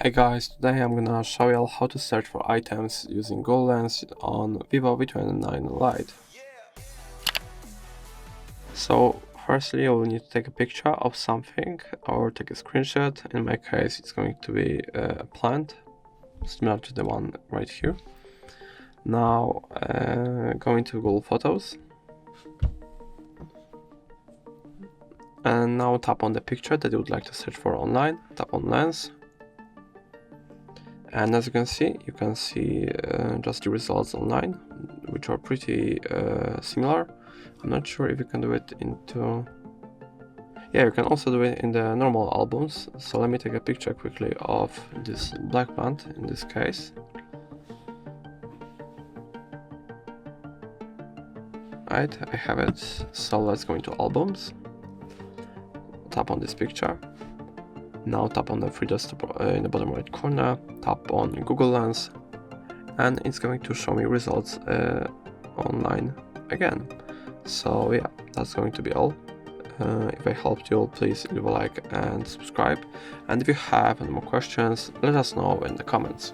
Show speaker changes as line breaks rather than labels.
Hey guys, today I'm gonna show you how to search for items using Google Lens on VIVO V29 Lite. So firstly you will need to take a picture of something or take a screenshot. In my case it's going to be a plant, similar to the one right here. Now go into Google Photos and now tap on the picture that you would like to search for online, tap on Lens. And as you can see just the results online, which are pretty similar. I'm not sure if you can do it into... Yeah, you can also do it in the normal albums. So let me take a picture quickly of this black plant in this case. Right, I have it. So let's go into albums. Tap on this picture. Now tap on the three dots in the bottom right corner, tap on Google Lens, and it's going to show me results online again. So yeah, that's going to be all. If I helped you, please leave a like and subscribe. And if you have any more questions, let us know in the comments.